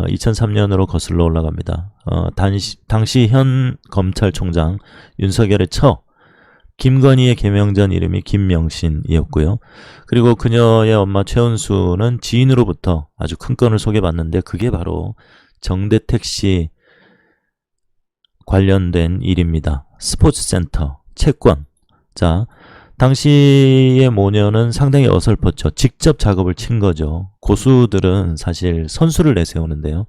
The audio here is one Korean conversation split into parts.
2003년으로 거슬러 올라갑니다. 당시 현 검찰총장 윤석열의 처 김건희의 개명 전 이름이 김명신이었고요. 그리고 그녀의 엄마 최은수는 지인으로부터 아주 큰 건을 소개받는데 그게 바로 정대택 씨 관련된 일입니다. 스포츠센터, 채권. 자, 당시의 모녀는 상당히 어설펐죠. 직접 작업을 친 거죠. 고수들은 사실 선수를 내세우는데요.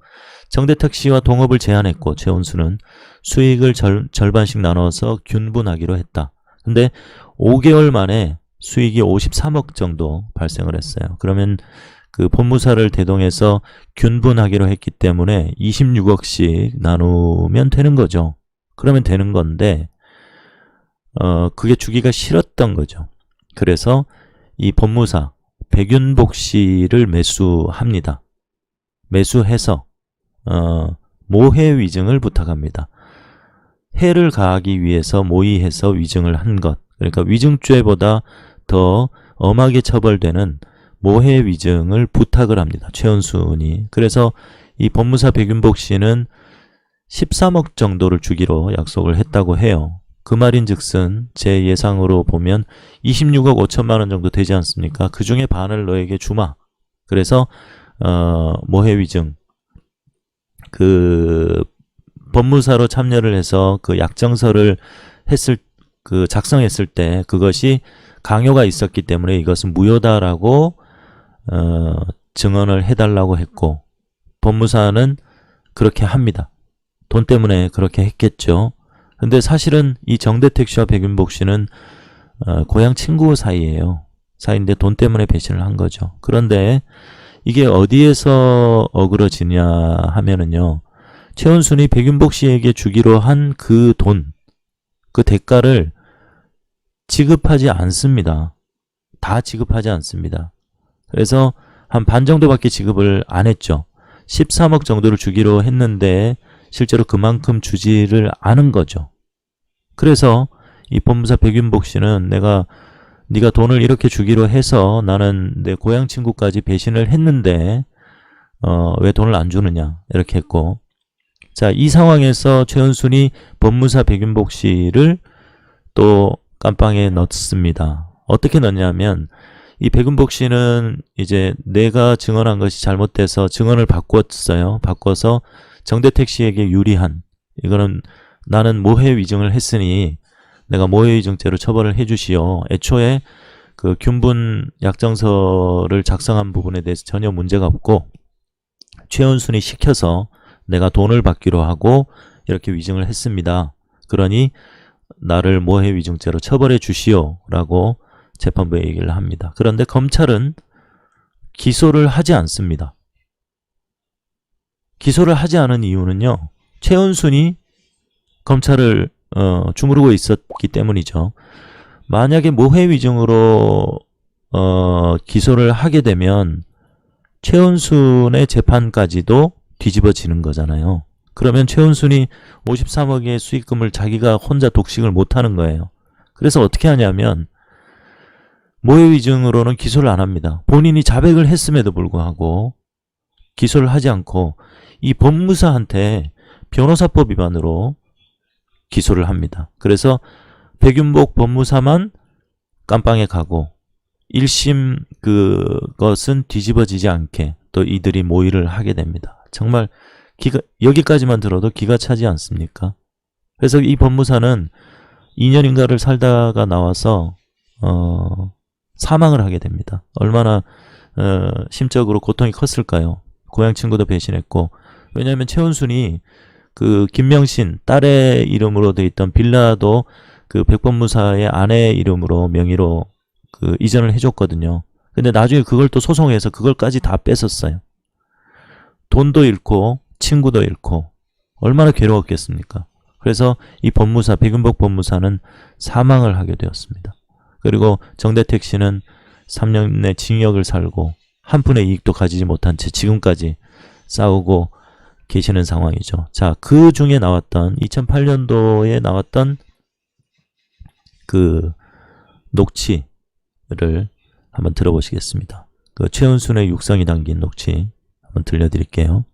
정대택 씨와 동업을 제안했고 최은수는 수익을 절반씩 나눠서 균분하기로 했다. 근데 5개월 만에 수익이 53억 정도 발생을 했어요. 그러면 그 법무사를 대동해서 균분하기로 했기 때문에 26억씩 나누면 되는 거죠. 그러면 되는 건데 그게 주기가 싫었던 거죠. 그래서 이 법무사 백윤복 씨를 매수합니다. 매수해서 모해 위증을 부탁합니다. 해를 가하기 위해서 모의해서 위증을 한 것. 그러니까 위증죄보다 더 엄하게 처벌되는 모해 위증을 부탁을 합니다. 최은순이. 그래서 이 법무사 백윤복 씨는 13억 정도를 주기로 약속을 했다고 해요. 그 말인즉슨 제 예상으로 보면 26억 5천만 원 정도 되지 않습니까? 그 중에 반을 너에게 주마. 그래서 모해 위증 그 법무사로 참여를 해서 그 약정서를 작성했을 때 그것이 강요가 있었기 때문에 이것은 무효다라고 증언을 해달라고 했고 법무사는 그렇게 합니다. 돈 때문에 그렇게 했겠죠. 근데 사실은 이 정대택 씨와 백윤복 씨는 고향 친구 사이인데 돈 때문에 배신을 한 거죠. 그런데 이게 어디에서 어그러지냐 하면은요. 최은순이 백윤복 씨에게 주기로 한 그 돈, 그 대가를 지급하지 않습니다. 다 지급하지 않습니다. 그래서 한 반 정도밖에 지급을 안 했죠. 13억 정도를 주기로 했는데 실제로 그만큼 주지를 않은 거죠. 그래서 이 법무사 백윤복 씨는 네가 돈을 이렇게 주기로 해서 나는 내 고향 친구까지 배신을 했는데 왜 돈을 안 주느냐 이렇게 했고 자, 이 상황에서 최은순이 법무사 백윤복 씨를 또 깜빵에 넣습니다. 어떻게 넣냐면 이 백윤복 씨는 이제 내가 증언한 것이 잘못돼서 증언을 바꿨어요. 바꿔서 정대택 씨에게 유리한 이거는 나는 모해 위증을 했으니 내가 모해 위증죄로 처벌을 해주시오. 애초에 그 균분 약정서를 작성한 부분에 대해서 전혀 문제가 없고 최은순이 시켜서 내가 돈을 받기로 하고 이렇게 위증을 했습니다. 그러니 나를 모해 위증죄로 처벌해 주시오 라고 재판부에 얘기를 합니다. 그런데 검찰은 기소를 하지 않습니다. 기소를 하지 않은 이유는요. 최은순이 검찰을 주무르고 있었기 때문이죠. 만약에 모해 위증으로 기소를 하게 되면 최은순의 재판까지도 뒤집어지는 거잖아요. 그러면 최은순이 53억의 수익금을 자기가 혼자 독식을 못하는 거예요. 그래서 어떻게 하냐면 모해 위증으로는 기소를 안 합니다. 본인이 자백을 했음에도 불구하고 기소를 하지 않고 이 법무사한테 변호사법 위반으로 기소를 합니다. 그래서 백윤복 법무사만 깜빵에 가고 1심 그것은 뒤집어지지 않게 또 이들이 모의를 하게 됩니다. 정말 여기까지만 들어도 기가 차지 않습니까? 그래서 이 법무사는 2년인가를 살다가 나와서 사망을 하게 됩니다. 얼마나 심적으로 고통이 컸을까요? 고향 친구도 배신했고 왜냐하면 최은순이 그 김명신 딸의 이름으로 돼 있던 빌라도 그 백법무사의 아내 이름으로 명의로 그 이전을 해줬거든요. 근데 나중에 그걸 또 소송해서 그걸까지 다 뺏었어요. 돈도 잃고 친구도 잃고 얼마나 괴로웠겠습니까? 그래서 이 법무사 백윤복 법무사는 사망을 하게 되었습니다. 그리고 정대택 씨는 3년의 징역을 살고 한 푼의 이익도 가지지 못한 채 지금까지 싸우고 계시는 상황이죠. 자, 그 중에 나왔던 2008년도에 나왔던 그 녹취를 한번 들어보시겠습니다. 그 최은순의 육성이 담긴 녹취 한번 들려드릴게요.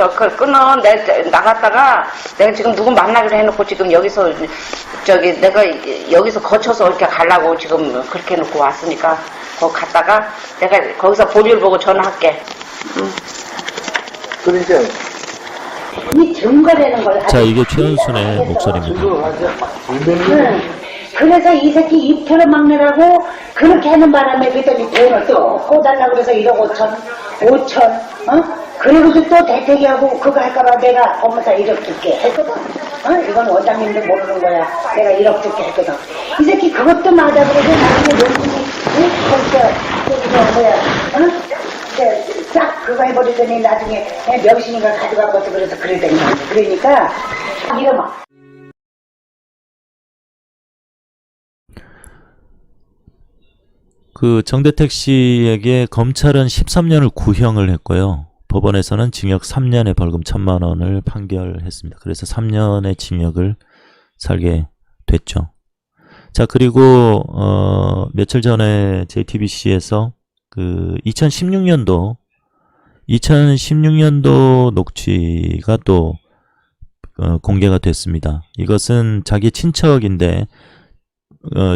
그걸 끊어. 나갔다가 내가 지금 누구 만나기로 해놓고 지금 여기서 내가 여기서 거쳐서 이렇게 가려고 지금 그렇게 해놓고 왔으니까 거기 갔다가 내가 거기서 볼일 보고 전화할게. 그러니까 이 증거되는 걸. 자, 이게 최은순의 목소리입니다. 그래서 이 새끼 입터를 막느라고 그렇게 하는 바람에 그랬더니 돈을 또 꿔달라고 그래서 1억 5천, 그리고도 또 대퇴기하고 그거 할까봐 내가 법무사 1억 줄게 했거든. 이건 원장님도 모르는 거야. 내가 1억 줄게 했거든. 이 새끼 그것도 맞아. 그래서 나중에 싹 그거 해버리더니 나중에 명신이가 가져갈 것도 그래서 그러더니 그러니까 이러면 그 정대택 씨에게 검찰은 13년을 구형을 했고요. 법원에서는 징역 3년에 벌금 1,000만 원을 판결했습니다. 그래서 3년의 징역을 살게 됐죠. 자, 그리고 며칠 전에 JTBC에서 그 2016년도 녹취가 또 공개가 됐습니다. 이것은 자기 친척인데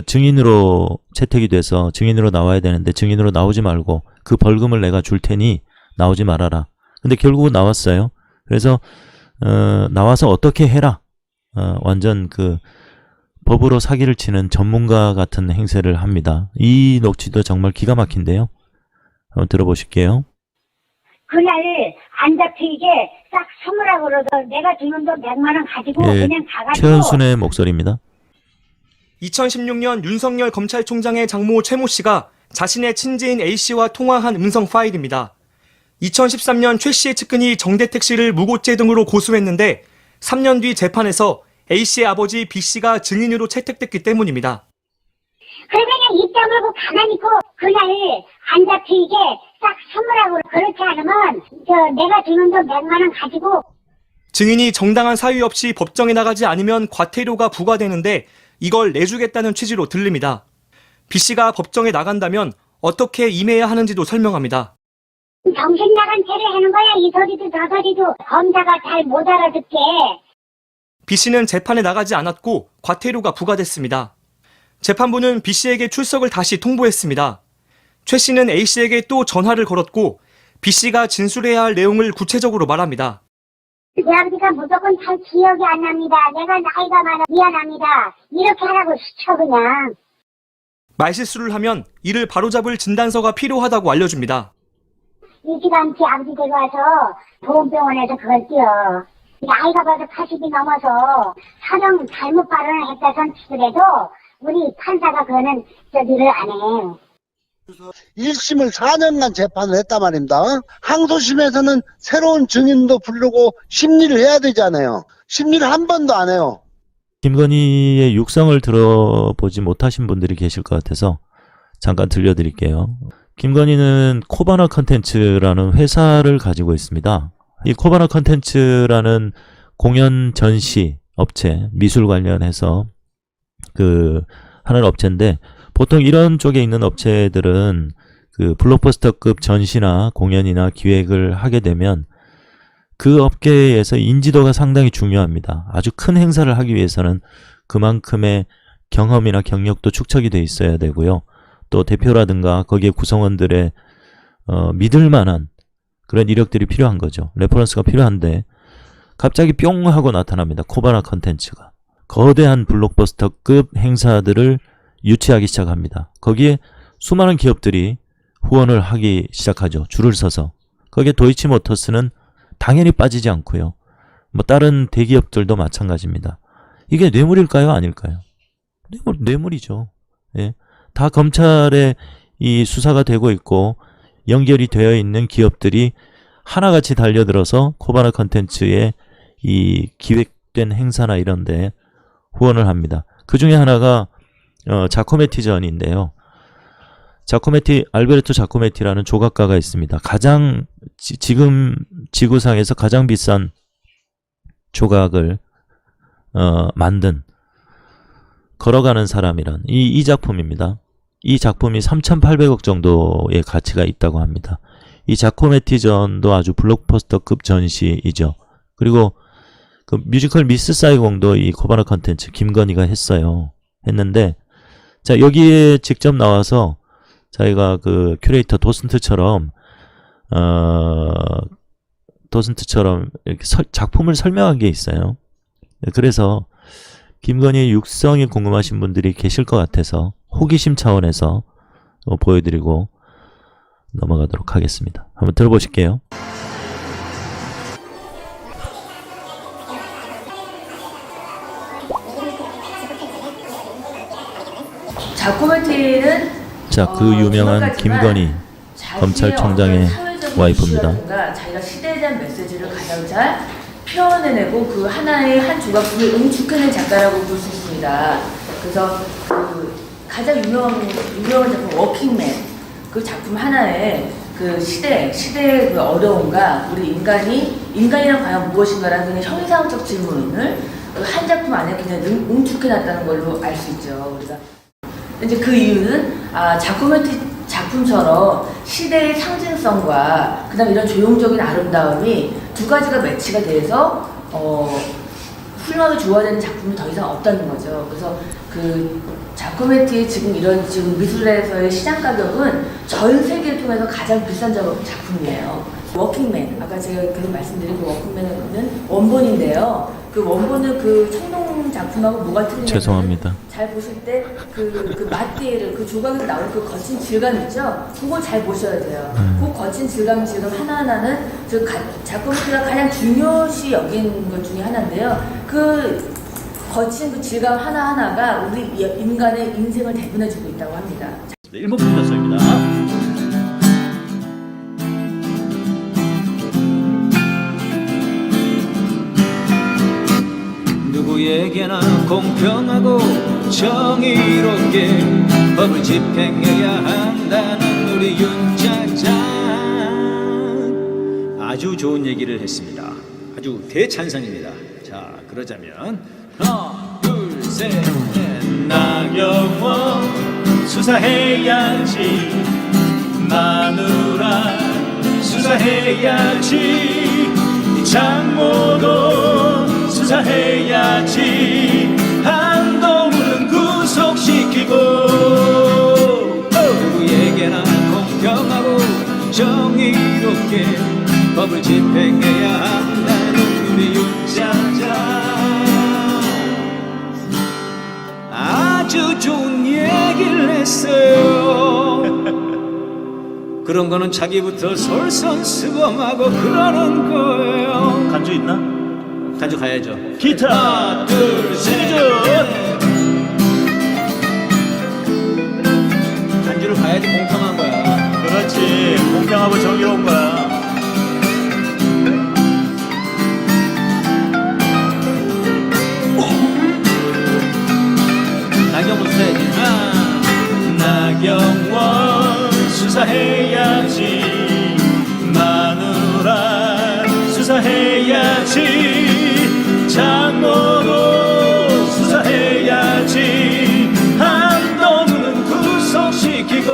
증인으로 채택이 돼서 증인으로 나와야 되는데 증인으로 나오지 말고 그 벌금을 내가 줄 테니 나오지 말아라. 근데 결국은 나왔어요. 그래서 나와서 어떻게 해라. 완전 그 법으로 사기를 치는 전문가 같은 행세를 합니다. 이 녹취도 정말 기가 막힌데요. 한번 들어보실게요. 그날 안 잡히게 싹 선물하고 그러더 내가 주는 돈 100만 원 가지고 그냥 가가지고. 최은순의 목소리입니다. 2016년 윤석열 검찰총장의 장모 최모 씨가 자신의 친지인 A 씨와 통화한 음성 파일입니다. 2013년 최 씨의 측근이 정대택 씨를 무고죄 등으로 고소했는데 3년 뒤 재판에서 A 씨의 아버지 B 씨가 증인으로 채택됐기 때문입니다. 그래 그냥 입 다물고 가만히 있고 그날 안 잡히게 싹 선물하고 그렇게 않으면 내가 주는 돈 100만 원 가지고. 증인이 정당한 사유 없이 법정에 나가지 않으면 과태료가 부과되는데 이걸 내주겠다는 취지로 들립니다. B 씨가 법정에 나간다면 어떻게 임해야 하는지도 설명합니다. 정신 나간 죄를 하는 거야. 이 소리도 저 소리도 검사가 잘 못 알아듣게. B 씨는 재판에 나가지 않았고 과태료가 부과됐습니다. 재판부는 B 씨에게 출석을 다시 통보했습니다. 최 씨는 A 씨에게 또 전화를 걸었고 B 씨가 진술해야 할 내용을 구체적으로 말합니다. 내 아버지가 무조건 잘 기억이 안 납니다. 내가 나이가 많아 미안합니다. 이렇게 하라고 시켜 그냥. 말실수를 하면 이를 바로잡을 진단서가 필요하다고 알려줍니다. 일찌감치 아버지 데려와서 보험병원에서 그걸 띄어. 나이가 벌써 80이 넘어서 사정 잘못 발언을 했다선 치더라도 우리 판사가 그거는 저기를 안 해. 1심을 4년간 재판을 했단 말입니다. 항소심에서는 새로운 증인도 부르고 심리를 해야 되잖아요. 심리를 한 번도 안 해요. 김건희의 육성을 들어보지 못하신 분들이 계실 것 같아서 잠깐 들려드릴게요. 김건희는 코바나 컨텐츠라는 회사를 가지고 있습니다. 이 코바나 컨텐츠라는 공연 전시 업체, 미술 관련해서 하는 업체인데, 보통 이런 쪽에 있는 업체들은 그 블록버스터급 전시나 공연이나 기획을 하게 되면 그 업계에서 인지도가 상당히 중요합니다. 아주 큰 행사를 하기 위해서는 그만큼의 경험이나 경력도 축적이 돼 있어야 되고요. 또 대표라든가 거기에 구성원들의 믿을 만한 그런 이력들이 필요한 거죠. 레퍼런스가 필요한데 갑자기 뿅 하고 나타납니다. 코바나 컨텐츠가. 거대한 블록버스터급 행사들을 유치하기 시작합니다. 거기에 수많은 기업들이 후원을 하기 시작하죠. 줄을 서서. 거기에 도이치모터스는 당연히 빠지지 않고요. 뭐 다른 대기업들도 마찬가지입니다. 이게 뇌물일까요? 아닐까요? 뇌물이죠. 예. 다 검찰에 이 수사가 되고 있고 연결이 되어 있는 기업들이 하나같이 달려들어서 코바나 컨텐츠에 이 기획된 행사나 이런 데 후원을 합니다. 그 중에 하나가 자코메티전인데요. 알베르토 자코메티라는 조각가가 있습니다. 지금 지구상에서 가장 비싼 조각을 만든 걸어가는 사람이란 이 작품입니다. 이 작품이 3,800억 정도의 가치가 있다고 합니다. 이 자코메티전도 아주 블록버스터급 전시이죠. 그리고 그 뮤지컬 미스 사이공도 이 코바나 컨텐츠 김건희가 했는데, 자, 여기에 직접 나와서 자기가 그 큐레이터 도슨트처럼 이렇게 작품을 설명한 게 있어요. 그래서 김건희의 육성이 궁금하신 분들이 계실 것 같아서 호기심 차원에서 보여드리고 넘어가도록 하겠습니다. 한번 들어보실게요. 자코메티는 자, 그 유명한 김건희 검찰총장의 와이프입니다. 자기가 시대에 대한 메시지를 가장 잘 표현해내고 그 하나의 한 조각품을 응축해낸 작가라고 볼 수 있습니다. 그래서 그 가장 유명한 작품 워킹맨, 그 작품 하나에 그 시대의 그 어려움과 우리 인간이란 과연 무엇인가라는 그냥 형이상학적 질문을 그 한 작품 안에 그냥 응축해놨다는 걸로 알 수 있죠. 우리가 이제 그 이유는 자코메티 작품처럼 시대의 상징성과 그다음 이런 조형적인 아름다움이 두 가지가 매치가 돼서 훌륭하게 조화되는 작품이 더 이상 없다는 거죠. 그래서 그 자코메티의 지금 미술에서의 시장 가격은 전 세계를 통해서 가장 비싼 작품이에요. 워킹맨, 아까 제가 계속 말씀드린 그 워킹맨은 원본인데요. 그 원본은 그 청동 작품하고 뭐가 틀리냐면 죄송합니다. 잘 보실 때 그 마띠에를 그 조각에서 나올 그 거친 질감 있죠? 그걸 잘 보셔야 돼요. 그 거친 질감 하나하나는 자코메티가 가장 중요시 여긴 것 중에 하나인데요. 그 거친 그 질감 하나하나가 우리 인간의 인생을 대변해주고 있다고 합니다. 네, 1번 분명서입니다. 누구에게나 공평하고 정의롭게 법을 집행해야 한다는 우리 윤차장, 아주 좋은 얘기를 했습니다. 아주 대찬성입니다. 자, 그러자면 하나 둘 셋 넷. 나경원 수사해야지, 마누라 수사해야지, 장모도 수사해야지, 한동훈은 구속시키고, 누구에게나 공평하고 정의롭게 법을 집행해야 한다는 우리 윤차장, 아주 좋은 얘기를 했어요. 그런 거는 자기부터 솔선수범하고 그러는 거예요. 간주 있나? 간주 가야죠. 기타 하나 둘 셋. 간주를 가야지 공평한 거야. 그렇지. 공평하고 정의로운 거야. 나경원 수사해야지. 나경원 수사해야지, 마누라 수사해야지, 장모도 수사해야지, 한동훈은 구속시키고,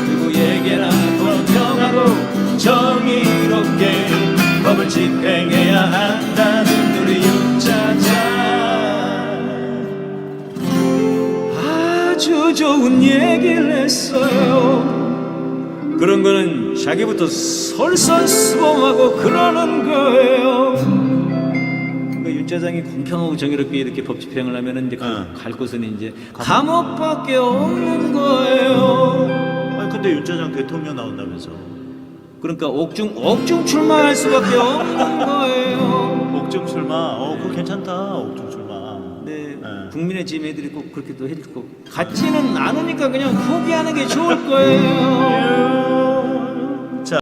누구에게나 공평하고 정의롭게 법을 집행해야 한다는 우리 윤차장, 아주 좋은 얘기를 했어요. 그런 거는 자기부터 솔선수범하고 그러는 거예요. 그러니까 윤차장이 공평하고 정의롭게 이렇게 법 집행을 하면은 이제 갈 곳은 이제 감옥밖에 없는 거예요. 아니 근데 윤차장 대통령 나온다면서. 그러니까 옥중 출마할 수밖에 없는 거예요. 옥중 출마. 그거 괜찮다. 옥중 출마. 네, 국민의 지혜들이 꼭 그렇게 또 해줄 거고, 같지는 않으니까 그냥 포기하는 게 좋을 거예요.